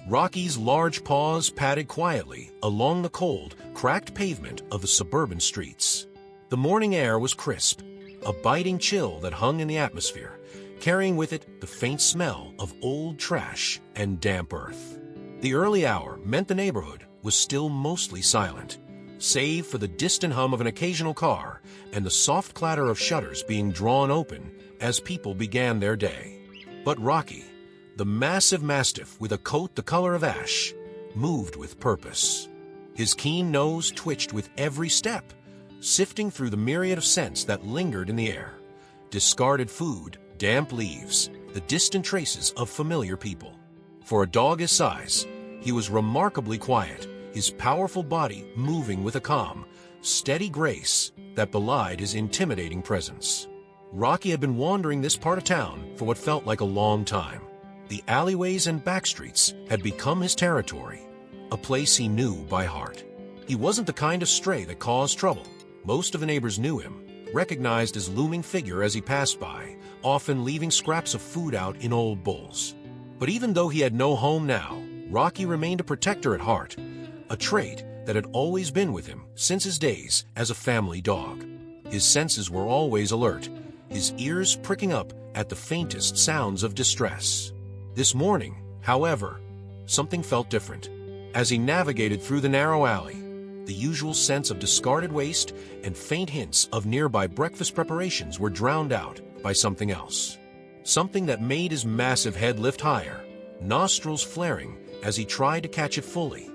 Rocky's large paws padded quietly along the cold, cracked pavement of the suburban streets. The morning air was crisp, a biting chill that hung in the atmosphere, carrying with it the faint smell of old trash and damp earth. The early hour meant the neighborhood was still mostly silent, save for the distant hum of an occasional car and the soft clatter of shutters being drawn open as people began their day. But Rocky, the massive mastiff with a coat the color of ash, moved with purpose. His keen nose twitched with every step, sifting through the myriad of scents that lingered in the air. Discarded food, damp leaves, the distant traces of familiar people. For a dog his size, he was remarkably quiet, his powerful body moving with a calm, steady grace that belied his intimidating presence. Rocky had been wandering this part of town for what felt like a long time. The alleyways and backstreets had become his territory, a place he knew by heart. He wasn't the kind of stray that caused trouble. Most of the neighbors knew him, recognized his looming figure as he passed by, often leaving scraps of food out in old bowls. But even though he had no home now, Rocky remained a protector at heart, a trait that had always been with him since his days as a family dog. His senses were always alert, his ears pricking up at the faintest sounds of distress. This morning, however, something felt different. As he navigated through the narrow alley, the usual sense of discarded waste and faint hints of nearby breakfast preparations were drowned out by something else. Something that made his massive head lift higher, nostrils flaring as he tried to catch it fully.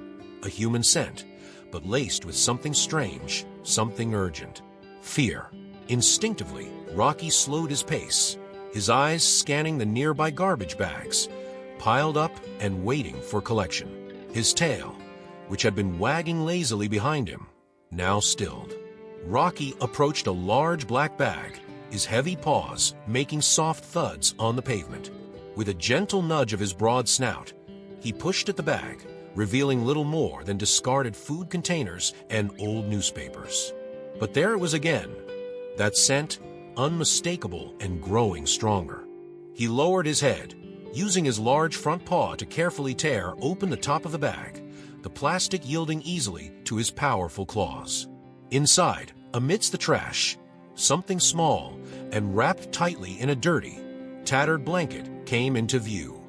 A human scent, but laced with something strange, something urgent. Fear. Instinctively, Rocky slowed his pace, his eyes scanning the nearby garbage bags, piled up and waiting for collection. His tail, which had been wagging lazily behind him, now stilled. Rocky approached a large black bag, his heavy paws making soft thuds on the pavement. With a gentle nudge of his broad snout, he pushed at the bag, revealing little more than discarded food containers and old newspapers. But there it was again, that scent, unmistakable and growing stronger. He lowered his head, using his large front paw to carefully tear open the top of the bag, the plastic yielding easily to his powerful claws. Inside, amidst the trash, something small and wrapped tightly in a dirty, tattered blanket came into view.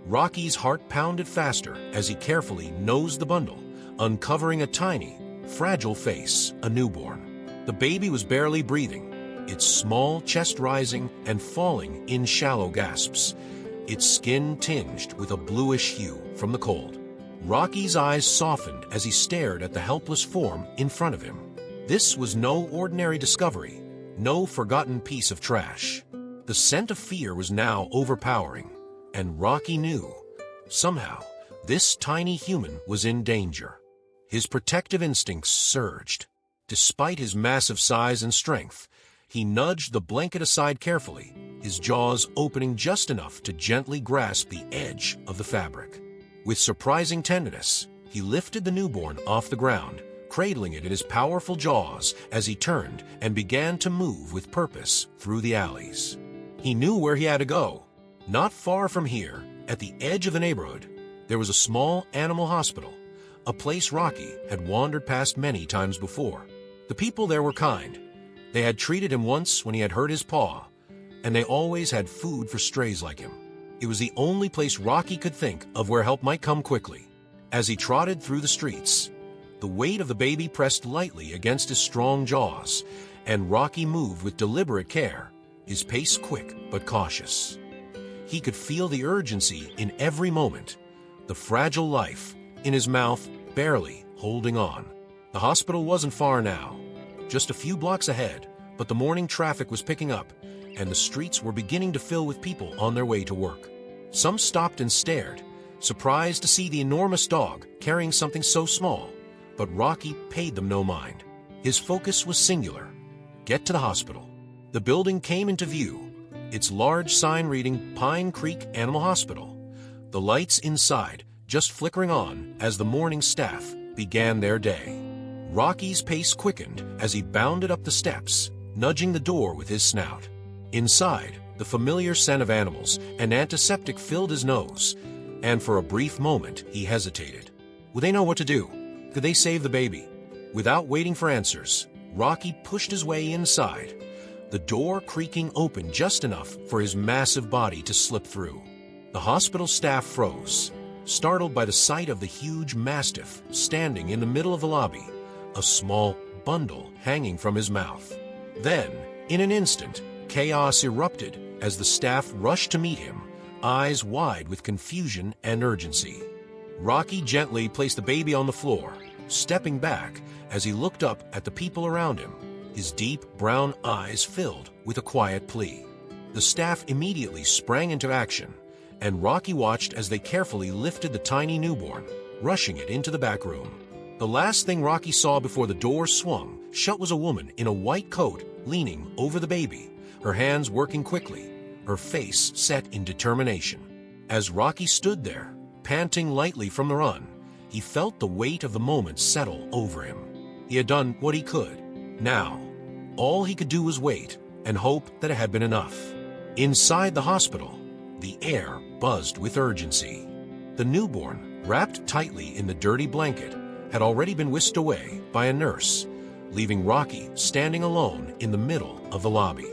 Rocky's heart pounded faster as he carefully nosed the bundle, uncovering a tiny, fragile face, a newborn. The baby was barely breathing, its small chest rising and falling in shallow gasps, its skin tinged with a bluish hue from the cold. Rocky's eyes softened as he stared at the helpless form in front of him. This was no ordinary discovery, no forgotten piece of trash. The scent of fear was now overpowering, and Rocky knew, somehow, this tiny human was in danger. His protective instincts surged. Despite his massive size and strength, he nudged the blanket aside carefully, his jaws opening just enough to gently grasp the edge of the fabric. With surprising tenderness, he lifted the newborn off the ground, cradling it in his powerful jaws as he turned and began to move with purpose through the alleys. He knew where he had to go. Not far from here, at the edge of the neighborhood, there was a small animal hospital, a place Rocky had wandered past many times before. The people there were kind. They had treated him once when he had hurt his paw, and they always had food for strays like him. It was the only place Rocky could think of where help might come quickly. As he trotted through the streets, the weight of the baby pressed lightly against his strong jaws, and Rocky moved with deliberate care, his pace quick but cautious. He could feel the urgency in every moment, the fragile life in his mouth barely holding on. The hospital wasn't far now, just a few blocks ahead, but the morning traffic was picking up, and the streets were beginning to fill with people on their way to work. Some stopped and stared, surprised to see the enormous dog carrying something so small, but Rocky paid them no mind. His focus was singular: get to the hospital. The building came into view, its large sign reading Pine Creek Animal Hospital, the lights inside just flickering on as the morning staff began their day. Rocky's pace quickened as he bounded up the steps, nudging the door with his snout. Inside, the familiar scent of animals and antiseptic filled his nose, And for a brief moment, he hesitated. Would they know what to do? Could they save the baby? Without waiting for answers, Rocky pushed his way inside, the door creaking open just enough for his massive body to slip through. The hospital staff froze, startled by the sight of the huge mastiff standing in the middle of the lobby, a small bundle hanging from his mouth. Then, in an instant, chaos erupted as the staff rushed to meet him, eyes wide with confusion and urgency. Rocky gently placed the baby on the floor, stepping back as he looked up at the people around him, his deep brown eyes filled with a quiet plea. The staff immediately sprang into action, and Rocky watched as they carefully lifted the tiny newborn, rushing it into the back room. The last thing Rocky saw before the door swung shut was a woman in a white coat leaning over the baby, her hands working quickly, her face set in determination. As Rocky stood there, panting lightly from the run, he felt the weight of the moment settle over him. He had done what he could. Now, all he could do was wait and hope that it had been enough. Inside the hospital, the air buzzed with urgency. The newborn, wrapped tightly in the dirty blanket, had already been whisked away by a nurse, leaving Rocky standing alone in the middle of the lobby.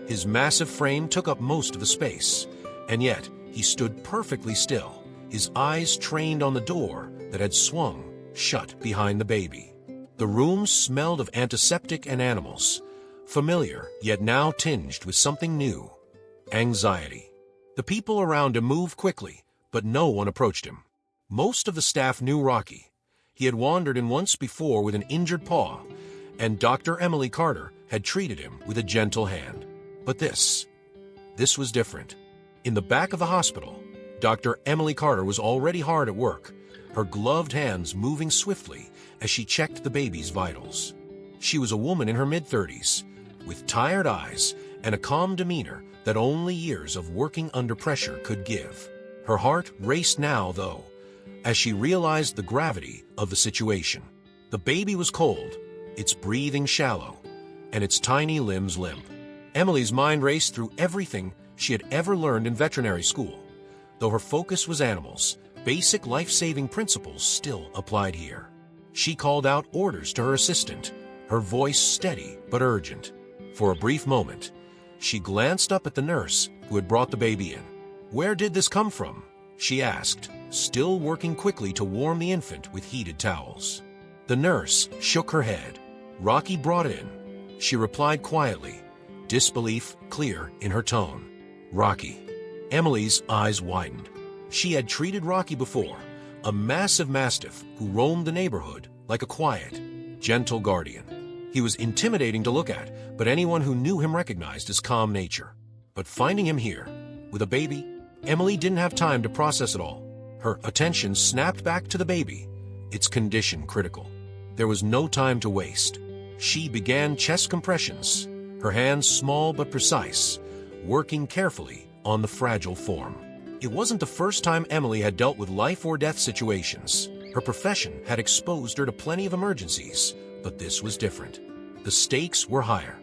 His massive frame took up most of the space, and yet he stood perfectly still, his eyes trained on the door that had swung shut behind the baby. The room smelled of antiseptic and animals, familiar yet now tinged with something new: anxiety. The people around him moved quickly, but no one approached him. Most of the staff knew Rocky. He had wandered in once before with an injured paw, and Dr. Emily Carter had treated him with a gentle hand. But this was different. In the back of the hospital, Dr. Emily Carter was already hard at work, her gloved hands moving swiftly as she checked the baby's vitals. She was a woman in her mid-30s, with tired eyes and a calm demeanor that only years of working under pressure could give. Her heart raced now, though, as she realized the gravity of the situation. The baby was cold, its breathing shallow, and its tiny limbs limp. Emily's mind raced through everything she had ever learned in veterinary school. Though her focus was animals, basic life-saving principles still applied here. She called out orders to her assistant, her voice steady but urgent. For a brief moment, she glanced up at the nurse who had brought the baby in. "Where did this come from?" she asked, still working quickly to warm the infant with heated towels. The nurse shook her head. "Rocky brought it in," she replied quietly, disbelief clear in her tone. "Rocky." Emily's eyes widened. She had treated Rocky before, a massive mastiff who roamed the neighborhood like a quiet, gentle guardian. He was intimidating to look at, but anyone who knew him recognized his calm nature. But finding him here, with a baby, Emily didn't have time to process it all. Her attention snapped back to the baby, its condition critical. There was no time to waste. She began chest compressions, her hands small but precise, working carefully on the fragile form. It wasn't the first time Emily had dealt with life-or-death situations. Her profession had exposed her to plenty of emergencies, but this was different. The stakes were higher.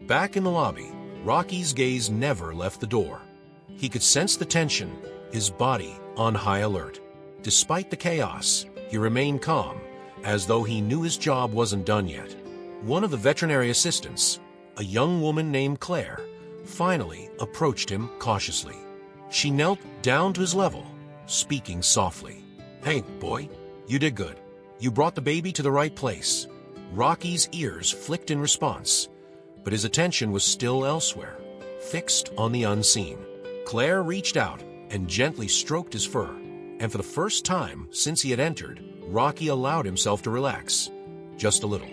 Back in the lobby, Rocky's gaze never left the door. He could sense the tension, his body on high alert. Despite the chaos, he remained calm, as though he knew his job wasn't done yet. One of the veterinary assistants, a young woman named Claire, finally approached him cautiously. She knelt down to his level, speaking softly. "Hey, boy, you did good. You brought the baby to the right place." Rocky's ears flicked in response, but his attention was still elsewhere, fixed on the unseen. Claire reached out and gently stroked his fur, and for the first time since he had entered, Rocky allowed himself to relax, just a little.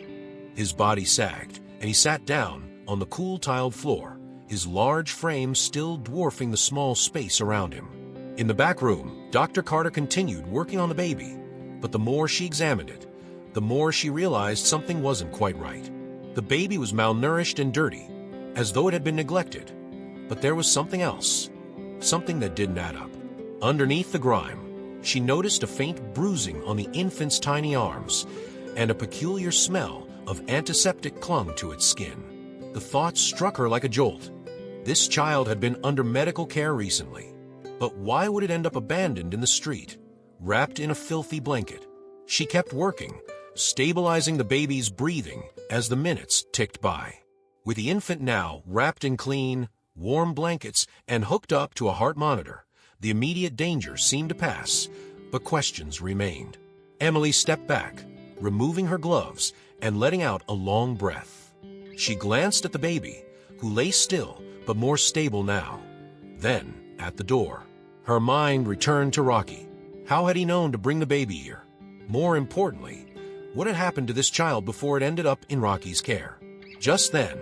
His body sagged, and he sat down on the cool tiled floor, his large frame still dwarfing the small space around him. In the back room, Dr. Carter continued working on the baby, but the more she examined it, the more she realized something wasn't quite right. The baby was malnourished and dirty, as though it had been neglected. But there was something else, something that didn't add up. Underneath the grime, she noticed a faint bruising on the infant's tiny arms, and a peculiar smell of antiseptic clung to its skin. The thought struck her like a jolt. This child had been under medical care recently. But why would it end up abandoned in the street, wrapped in a filthy blanket? She kept working, stabilizing the baby's breathing as the minutes ticked by. With the infant now wrapped in clean, warm blankets and hooked up to a heart monitor, the immediate danger seemed to pass, but questions remained. Emily stepped back, removing her gloves and letting out a long breath. She glanced at the baby, who lay still but more stable now. Then, at the door, her mind returned to Rocky. How had he known to bring the baby here? More importantly, what had happened to this child before it ended up in Rocky's care? Just then,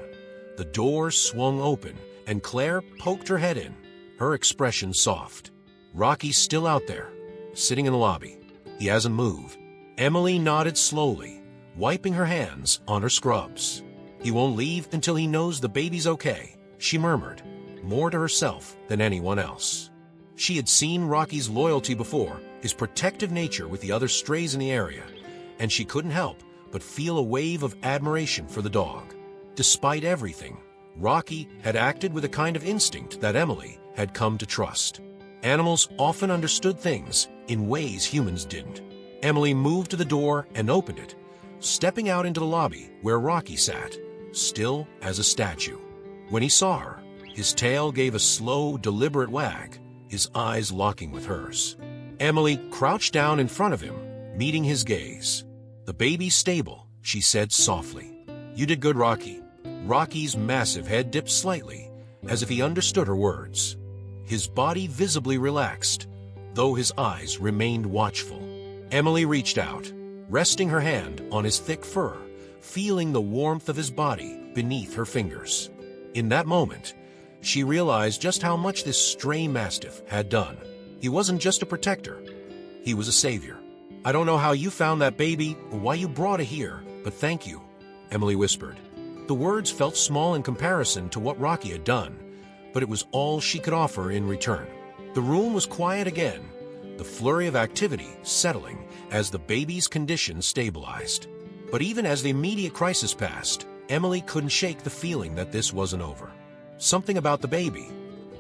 the door swung open and Claire poked her head in, her expression soft. Rocky's still out there, sitting in the lobby. He hasn't moved. Emily nodded slowly, wiping her hands on her scrubs. He won't leave until he knows the baby's okay, she murmured, more to herself than anyone else. She had seen Rocky's loyalty before, his protective nature with the other strays in the area, and she couldn't help but feel a wave of admiration for the dog. Despite everything, Rocky had acted with a kind of instinct that Emily had come to trust. Animals often understood things in ways humans didn't. Emily moved to the door and opened it, stepping out into the lobby where Rocky sat, still as a statue. When he saw her, his tail gave a slow, deliberate wag, his eyes locking with hers. Emily crouched down in front of him, meeting his gaze. "The baby's stable," she said softly. "You did good, Rocky." Rocky's massive head dipped slightly, as if he understood her words. His body visibly relaxed, though his eyes remained watchful. Emily reached out, resting her hand on his thick fur, feeling the warmth of his body beneath her fingers. In that moment, she realized just how much this stray mastiff had done. He wasn't just a protector, he was a savior. "I don't know how you found that baby or why you brought it here, but thank you," Emily whispered. The words felt small in comparison to what Rocky had done, but it was all she could offer in return. The room was quiet again, the flurry of activity settling as the baby's condition stabilized. But even as the immediate crisis passed, Emily couldn't shake the feeling that this wasn't over. Something about the baby,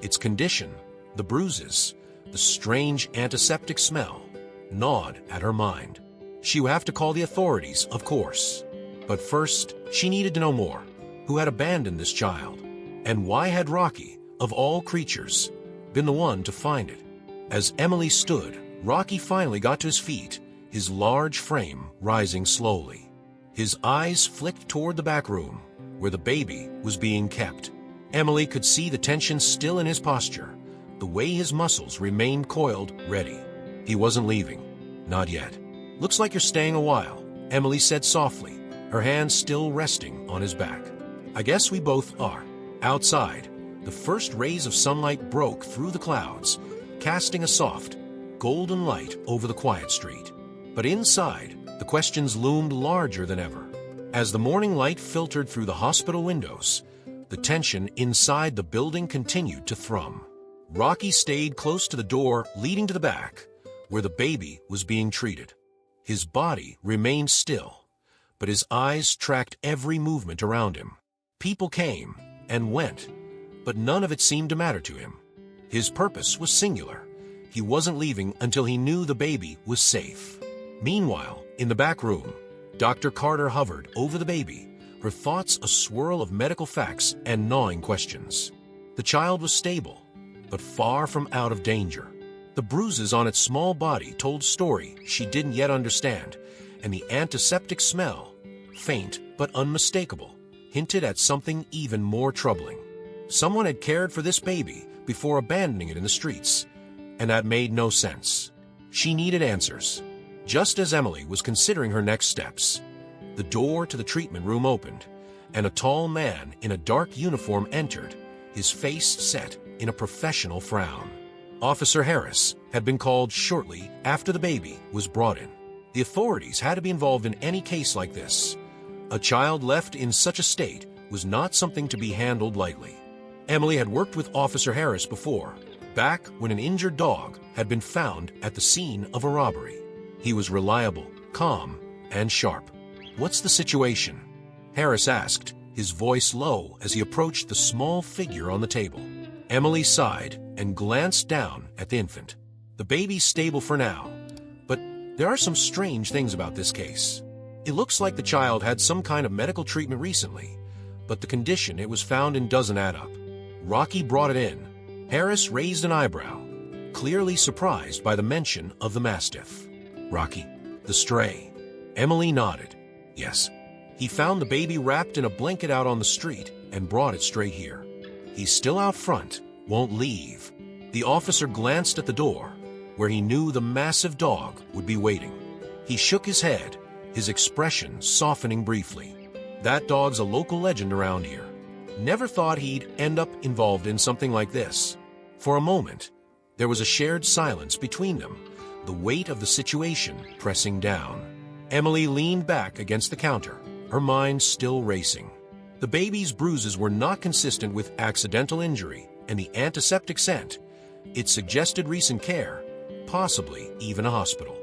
its condition, the bruises, the strange antiseptic smell, gnawed at her mind. She would have to call the authorities, of course. But first, she needed to know more. Who had abandoned this child? And why had Rocky, of all creatures, been the one to find it? As Emily stood, Rocky finally got to his feet, his large frame rising slowly. His eyes flicked toward the back room, where the baby was being kept. Emily could see the tension still in his posture, the way his muscles remained coiled, ready. He wasn't leaving. Not yet. "Looks like you're staying a while," Emily said softly, her hands still resting on his back. "I guess we both are." Outside, the first rays of sunlight broke through the clouds, casting a soft, golden light over the quiet street. But inside, the questions loomed larger than ever. As the morning light filtered through the hospital windows, the tension inside the building continued to thrum. Rocky stayed close to the door leading to the back, where the baby was being treated. His body remained still, but his eyes tracked every movement around him. People came and went, but none of it seemed to matter to him. His purpose was singular. He wasn't leaving until he knew the baby was safe. Meanwhile, in the back room, Dr. Carter hovered over the baby, her thoughts a swirl of medical facts and gnawing questions. The child was stable, but far from out of danger. The bruises on its small body told a story she didn't yet understand, and the antiseptic smell, faint but unmistakable, hinted at something even more troubling. Someone had cared for this baby before abandoning it in the streets, and that made no sense. She needed answers. Just as Emily was considering her next steps, the door to the treatment room opened, and a tall man in a dark uniform entered, his face set in a professional frown. Officer Harris had been called shortly after the baby was brought in. The authorities had to be involved in any case like this. A child left in such a state was not something to be handled lightly. Emily had worked with Officer Harris before, back when an injured dog had been found at the scene of a robbery. He was reliable, calm, and sharp. "What's the situation?" Harris asked, his voice low as he approached the small figure on the table. Emily sighed and glanced down at the infant. The baby's stable for now, but there are some strange things about this case. It looks like the child had some kind of medical treatment recently, but the condition it was found in doesn't add up. Rocky brought it in. Harris raised an eyebrow, clearly surprised by the mention of the mastiff. Rocky, the stray. Emily nodded. Yes. He found the baby wrapped in a blanket out on the street and brought it straight here. He's still out front, won't leave. The officer glanced at the door, where he knew the massive dog would be waiting. He shook his head, his expression softening briefly. That dog's a local legend around here. Never thought he'd end up involved in something like this. For a moment, there was a shared silence between them, the weight of the situation pressing down. Emily leaned back against the counter, her mind still racing. The baby's bruises were not consistent with accidental injury, and the antiseptic scent. It suggested recent care, possibly even a hospital.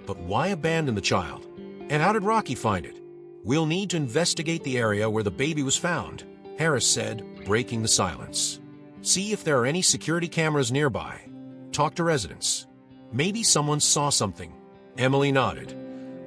But why abandon the child? And how did Rocky find it? We'll need to investigate the area where the baby was found, Harris said, breaking the silence. See if there are any security cameras nearby. Talk to residents. Maybe someone saw something. Emily nodded,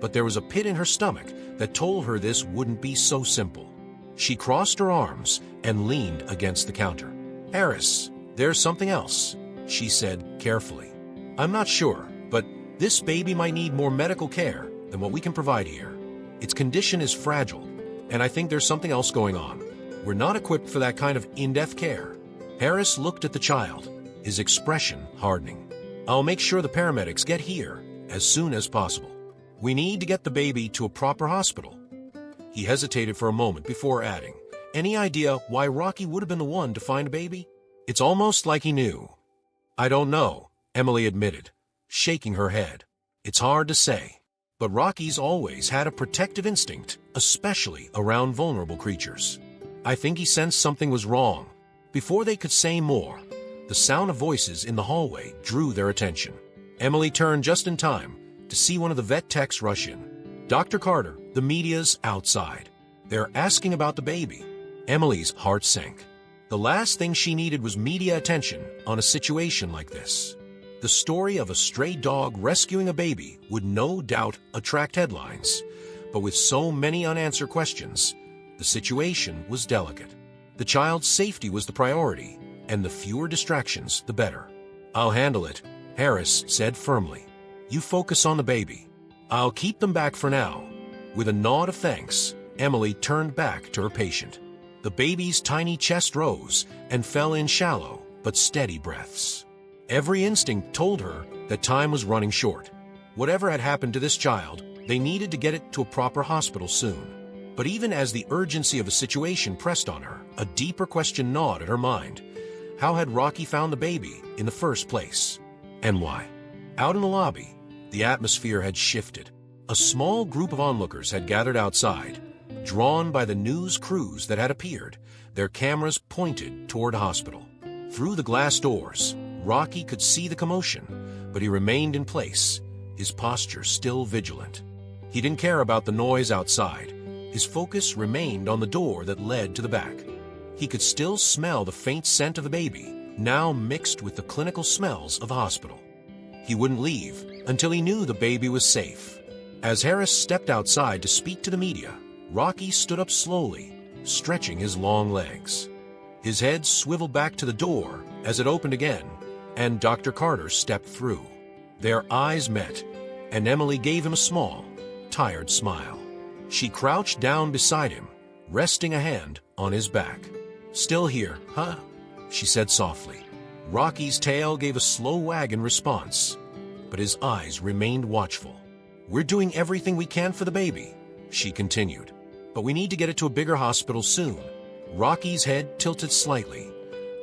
but there was a pit in her stomach that told her this wouldn't be so simple. She crossed her arms and leaned against the counter. Harris, there's something else, she said carefully. I'm not sure, but this baby might need more medical care than what we can provide here. Its condition is fragile, and I think there's something else going on. We're not equipped for that kind of in-depth care. Harris looked at the child, his expression hardening. I'll make sure the paramedics get here as soon as possible. We need to get the baby to a proper hospital. He hesitated for a moment before adding, any idea why Rocky would have been the one to find a baby? It's almost like he knew. I don't know, Emily admitted, shaking her head. It's hard to say, but Rocky's always had a protective instinct, especially around vulnerable creatures. I think he sensed something was wrong. Before they could say more, the sound of voices in the hallway drew their attention. Emily turned just in time to see one of the vet techs rush in. Dr. Carter, the media's outside. They're asking about the baby. Emily's heart sank. The last thing she needed was media attention on a situation like this. The story of a stray dog rescuing a baby would no doubt attract headlines, but with so many unanswered questions, the situation was delicate. The child's safety was the priority, and the fewer distractions, the better. I'll handle it, Harris said firmly. You focus on the baby. I'll keep them back for now. With a nod of thanks, Emily turned back to her patient. The baby's tiny chest rose and fell in shallow but steady breaths. Every instinct told her that time was running short. Whatever had happened to this child, they needed to get it to a proper hospital soon. But even as the urgency of the situation pressed on her, a deeper question gnawed at her mind. How had Rocky found the baby in the first place? And why? Out in the lobby, the atmosphere had shifted. A small group of onlookers had gathered outside, drawn by the news crews that had appeared, their cameras pointed toward a hospital. Through the glass doors, Rocky could see the commotion, but he remained in place, his posture still vigilant. He didn't care about the noise outside. His focus remained on the door that led to the back. He could still smell the faint scent of the baby, now mixed with the clinical smells of the hospital. He wouldn't leave until he knew the baby was safe. As Harris stepped outside to speak to the media, Rocky stood up slowly, stretching his long legs. His head swiveled back to the door as it opened again, and Dr. Carter stepped through. Their eyes met, and Emily gave him a small, tired smile. She crouched down beside him, resting a hand on his back. Still here, huh? She said softly. Rocky's tail gave a slow wag in response, but his eyes remained watchful. We're doing everything we can for the baby, she continued, but we need to get it to a bigger hospital soon. Rocky's head tilted slightly,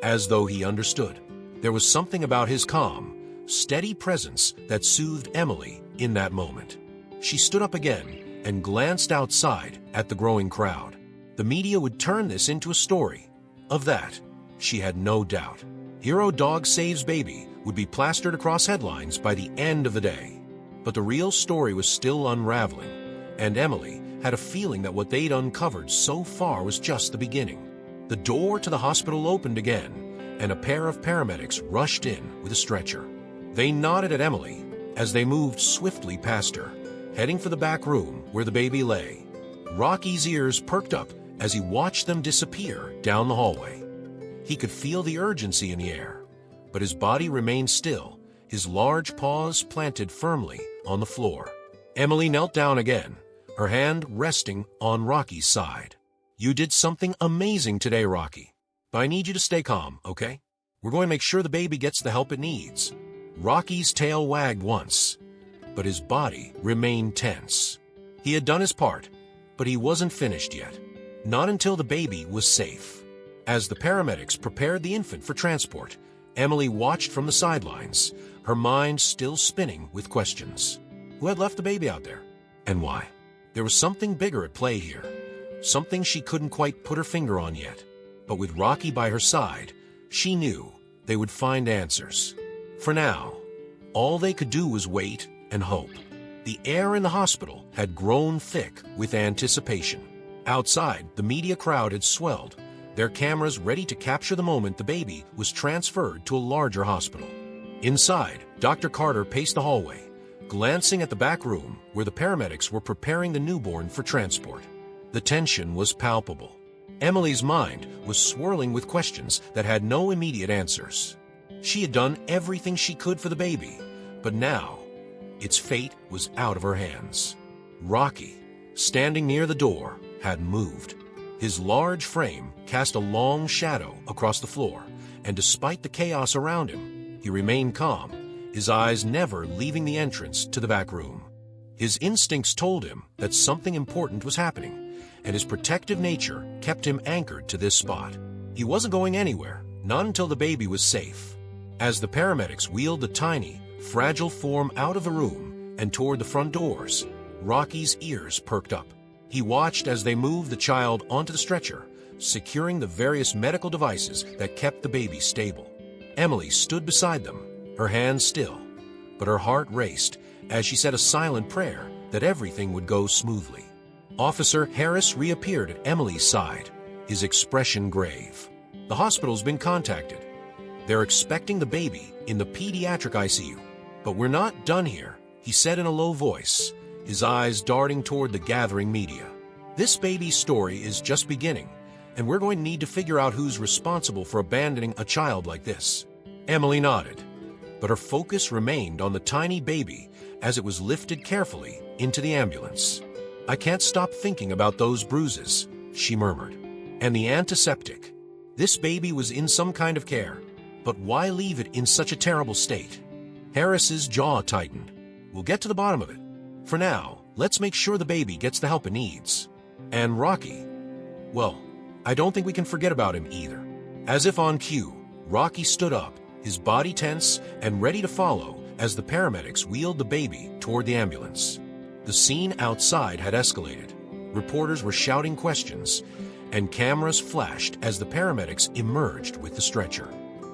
as though he understood. There was something about his calm, steady presence that soothed Emily in that moment. She stood up again and glanced outside at the growing crowd. The media would turn this into a story. Of that, she had no doubt. Hero Dog Saves Baby would be plastered across headlines by the end of the day. But the real story was still unraveling, and Emily had a feeling that what they'd uncovered so far was just the beginning. The door to the hospital opened again, and a pair of paramedics rushed in with a stretcher. They nodded at Emily as they moved swiftly past her, heading for the back room where the baby lay. Rocky's ears perked up as he watched them disappear down the hallway. He could feel the urgency in the air, but his body remained still, his large paws planted firmly on the floor. Emily knelt down again, her hand resting on Rocky's side. "You did something amazing today, Rocky. But I need you to stay calm, okay? We're going to make sure the baby gets the help it needs." Rocky's tail wagged once, but his body remained tense. He had done his part, but he wasn't finished yet. Not until the baby was safe. As the paramedics prepared the infant for transport, Emily watched from the sidelines, her mind still spinning with questions. Who had left the baby out there? And why? There was something bigger at play here, something she couldn't quite put her finger on yet. But with Rocky by her side, she knew they would find answers. For now, all they could do was wait and hope. The air in the hospital had grown thick with anticipation. Outside, the media crowd had swelled, their cameras ready to capture the moment the baby was transferred to a larger hospital. Inside, Dr. Carter paced the hallway, glancing at the back room where the paramedics were preparing the newborn for transport. The tension was palpable. Emily's mind was swirling with questions that had no immediate answers. She had done everything she could for the baby, but now its fate was out of her hands. Rocky, standing near the door, had moved. His large frame cast a long shadow across the floor, and despite the chaos around him, he remained calm, his eyes never leaving the entrance to the back room. His instincts told him that something important was happening, and his protective nature kept him anchored to this spot. He wasn't going anywhere, not until the baby was safe. As the paramedics wheeled the tiny, fragile form out of the room and toward the front doors, Rocky's ears perked up. He watched as they moved the child onto the stretcher, securing the various medical devices that kept the baby stable. Emily stood beside them, her hands still, but her heart raced as she said a silent prayer that everything would go smoothly. Officer Harris reappeared at Emily's side, his expression grave. "The hospital's been contacted. They're expecting the baby in the pediatric ICU. But we're not done here," he said in a low voice, his eyes darting toward the gathering media. "This baby's story is just beginning, and we're going to need to figure out who's responsible for abandoning a child like this." Emily nodded, but her focus remained on the tiny baby as it was lifted carefully into the ambulance. "I can't stop thinking about those bruises," she murmured. "And the antiseptic. This baby was in some kind of care, but why leave it in such a terrible state?" Harris's jaw tightened. "We'll get to the bottom of it. For now, let's make sure the baby gets the help it needs. And Rocky, well, I don't think we can forget about him either." As if on cue, Rocky stood up, his body tense and ready to follow as the paramedics wheeled the baby toward the ambulance. The scene outside had escalated. Reporters were shouting questions, and cameras flashed as the paramedics emerged with the stretcher.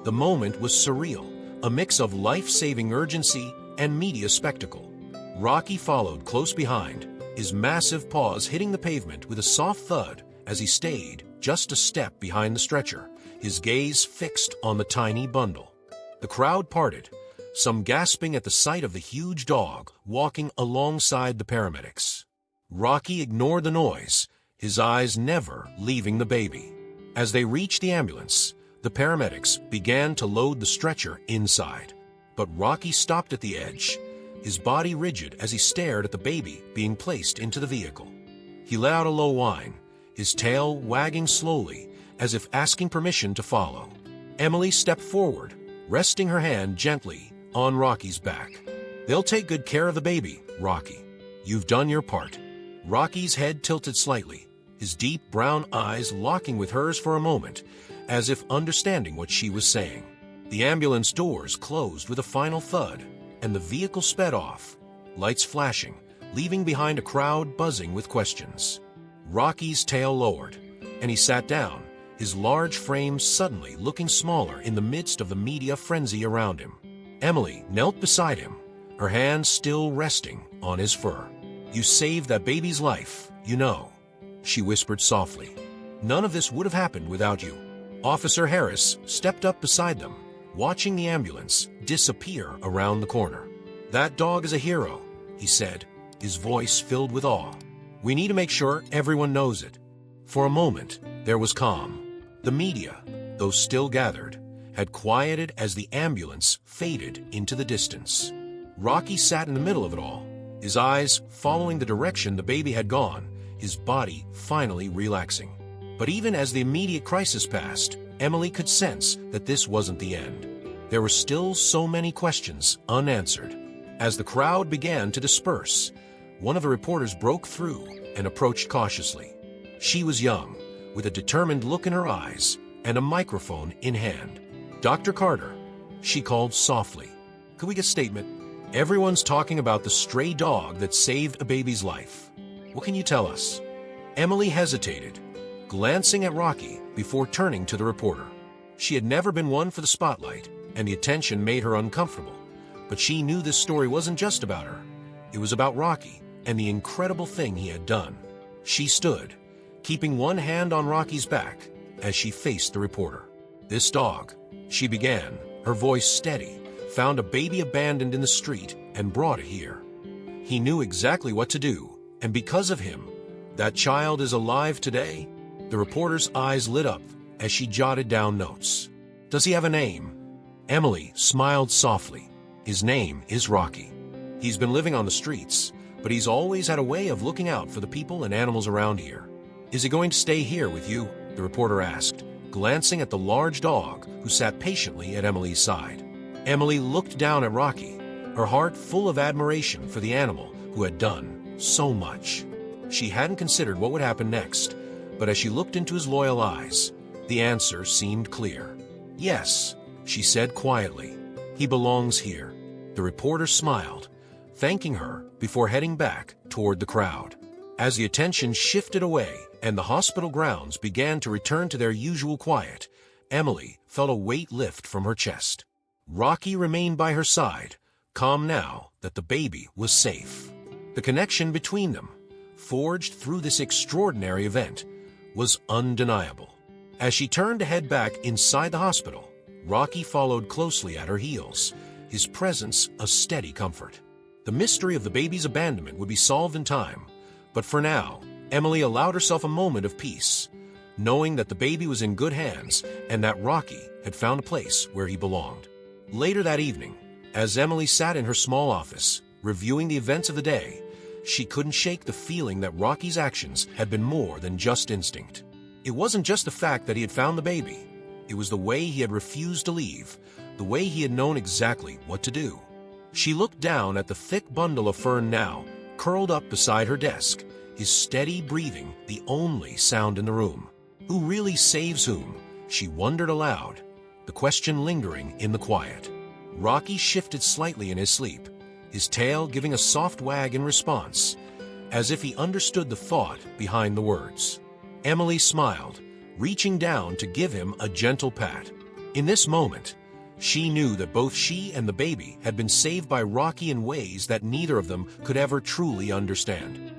The moment was surreal, a mix of life-saving urgency and media spectacle. Rocky followed close behind, his massive paws hitting the pavement with a soft thud as he stayed just a step behind the stretcher, his gaze fixed on the tiny bundle. The crowd parted, some gasping at the sight of the huge dog walking alongside the paramedics. Rocky ignored the noise, his eyes never leaving the baby. As they reached the ambulance, the paramedics began to load the stretcher inside. But Rocky stopped at the edge, his body rigid as he stared at the baby being placed into the vehicle. He let out a low whine, his tail wagging slowly as if asking permission to follow. Emily stepped forward, resting her hand gently on Rocky's back. "They'll take good care of the baby, Rocky. You've done your part." Rocky's head tilted slightly, his deep brown eyes locking with hers for a moment, as if understanding what she was saying. The ambulance doors closed with a final thud, and the vehicle sped off, lights flashing, leaving behind a crowd buzzing with questions. Rocky's tail lowered, and he sat down, his large frame suddenly looking smaller in the midst of the media frenzy around him. Emily knelt beside him, her hands still resting on his fur. "You saved that baby's life, you know," she whispered softly. "None of this would have happened without you." Officer Harris stepped up beside them, watching the ambulance disappear around the corner. "That dog is a hero," he said, his voice filled with awe. "We need to make sure everyone knows it." For a moment, there was calm. The media, though still gathered, had quieted as the ambulance faded into the distance. Rocky sat in the middle of it all, his eyes following the direction the baby had gone, his body finally relaxing. But even as the immediate crisis passed, Emily could sense that this wasn't the end. There were still so many questions unanswered. As the crowd began to disperse, one of the reporters broke through and approached cautiously. She was young, with a determined look in her eyes and a microphone in hand. "Dr. Carter," she called softly, "could we get a statement? Everyone's talking about the stray dog that saved a baby's life. What can you tell us?" Emily hesitated, glancing at Rocky before turning to the reporter. She had never been one for the spotlight, and the attention made her uncomfortable. But she knew this story wasn't just about her. It was about Rocky and the incredible thing he had done. She stood, keeping one hand on Rocky's back as she faced the reporter. "This dog," she began, her voice steady, "found a baby abandoned in the street and brought it here. He knew exactly what to do, and because of him, that child is alive today." The reporter's eyes lit up as she jotted down notes. "Does he have a name?" Emily smiled softly. "His name is Rocky. He's been living on the streets, but he's always had a way of looking out for the people and animals around here." "Is he going to stay here with you?" the reporter asked, glancing at the large dog who sat patiently at Emily's side. Emily looked down at Rocky, her heart full of admiration for the animal who had done so much. She hadn't considered what would happen next, but as she looked into his loyal eyes, the answer seemed clear. "Yes," she said quietly, "he belongs here." The reporter smiled, thanking her before heading back toward the crowd. As the attention shifted away and the hospital grounds began to return to their usual quiet, Emily felt a weight lift from her chest. Rocky remained by her side, calm now that the baby was safe. The connection between them, forged through this extraordinary event, was undeniable. As she turned to head back inside the hospital, Rocky followed closely at her heels, his presence a steady comfort. The mystery of the baby's abandonment would be solved in time, but for now, Emily allowed herself a moment of peace, knowing that the baby was in good hands and that Rocky had found a place where he belonged. Later that evening, as Emily sat in her small office, reviewing the events of the day, she couldn't shake the feeling that Rocky's actions had been more than just instinct. It wasn't just the fact that he had found the baby. It was the way he had refused to leave, the way he had known exactly what to do. She looked down at the thick bundle of fern now, curled up beside her desk, his steady breathing the only sound in the room. Who really saves whom? She wondered aloud, the question lingering in the quiet. Rocky shifted slightly in his sleep, his tail giving a soft wag in response, as if he understood the thought behind the words. Emily smiled, reaching down to give him a gentle pat. In this moment, she knew that both she and the baby had been saved by Rocky in ways that neither of them could ever truly understand.